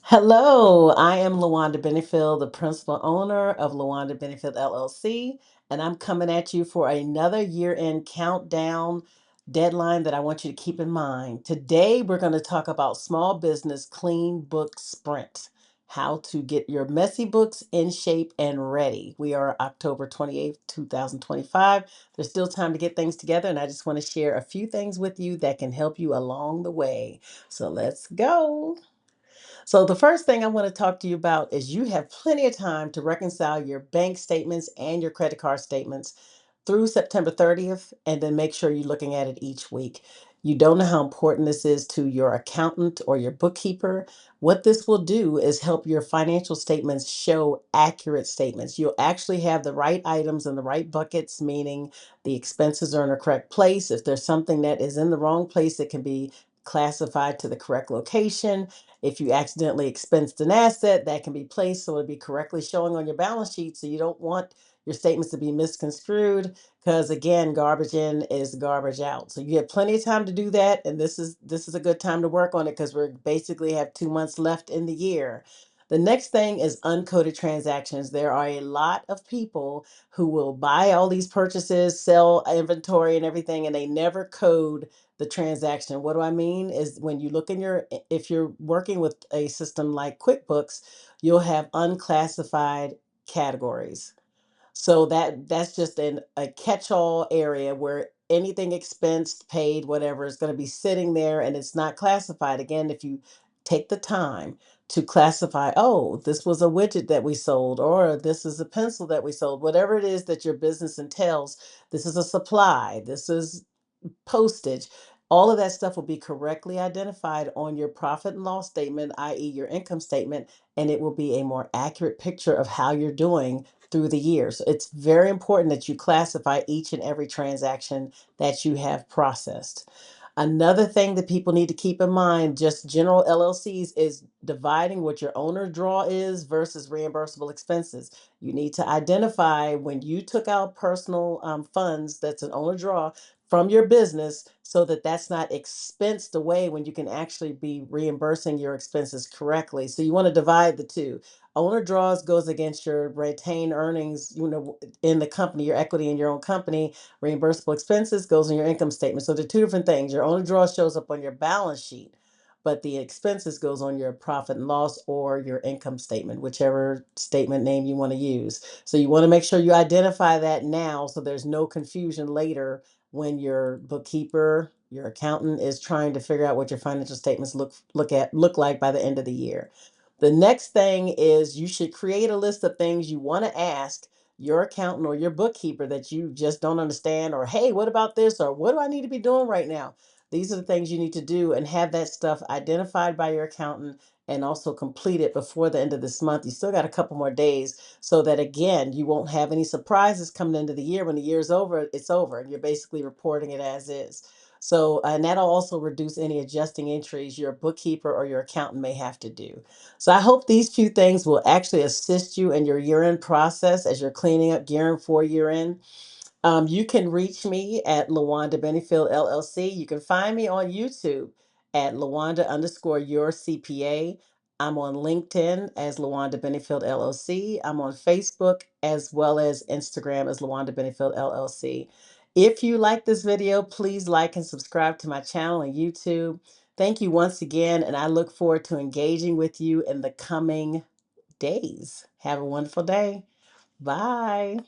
Hello, I am LaWanda Benefield, the principal owner of LaWanda Benefield LLC, and I'm coming at you for another year-end countdown deadline that I want you to keep in mind. Today, we're going to talk about small business clean book sprint, how to get your messy books in shape and ready. We are October 28th, 2025. There's still time to get things together, and I just want to share a few things with you that can help you along the way. So let's go. So, the first thing I want to talk to you about is you have plenty of time to reconcile your bank statements and your credit card statements through September 30th, and then make sure you're looking at it each week. You don't know how important this is to your accountant or your bookkeeper. What this will do is help your financial statements show accurate statements. You'll actually have the right items in the right buckets, meaning the expenses are in the correct place. If there's something that is in the wrong place, it can be classified to the correct location. If you accidentally expensed an asset, that can be placed so it'll be correctly showing on your balance sheet. So you don't want your statements to be misconstrued because again, garbage in is garbage out. So you have plenty of time to do that, and this is a good time to work on it because we're basically have 2 months left in the year. The next thing is uncoded transactions. There are a lot of people who will buy all these purchases, sell inventory and everything, and they never code the transaction. What do I mean is when you look in if you're working with a system like QuickBooks, you'll have unclassified categories. So that's just a catch-all area where anything expensed, paid, whatever is going to be sitting there and it's not classified. Again, if you take the time to classify, oh, this was a widget that we sold, or this is a pencil that we sold, whatever it is that your business entails, this is a supply, this is postage, all of that stuff will be correctly identified on your profit and loss statement, i.e., your income statement, and it will be a more accurate picture of how you're doing through the year. So it's very important that you classify each and every transaction that you have processed. Another thing that people need to keep in mind, just general LLCs, is dividing what your owner draw is versus reimbursable expenses. You need to identify when you took out personal funds, that's an owner draw, from your business so that that's not expensed away when you can actually be reimbursing your expenses correctly. So you want to divide the two. Owner draws goes against your retained earnings, in the company, your equity in your own company. Reimbursable expenses goes in your income statement. So the two different things. Your owner draw shows up on your balance sheet, but the expenses goes on your profit and loss or your income statement, whichever statement name you want to use. So you want to make sure you identify that now so there's no confusion later when your bookkeeper, your accountant is trying to figure out what your financial statements look like by the end of the year. The next thing is you should create a list of things you want to ask your accountant or your bookkeeper that you just don't understand, or hey, what about this, or what do I need to be doing right now? These are the things you need to do and have that stuff identified by your accountant and also complete it before the end of this month. You still got a couple more days so that again, you won't have any surprises coming into the year. When the year's over, it's over and you're basically reporting it as is. So, and that'll also reduce any adjusting entries your bookkeeper or your accountant may have to do. So I hope these few things will actually assist you in your year-end process as you're cleaning up, gearing for year-end. You can reach me at LaWanda Benefield LLC. You can find me on YouTube at LaWanda underscore your CPA. I'm on LinkedIn as LaWanda Benefield LLC. I'm on Facebook as well as Instagram as LaWanda Benefield LLC. If you like this video, please like and subscribe to my channel on YouTube. Thank you once again, and I look forward to engaging with you in the coming days. Have a wonderful day. Bye.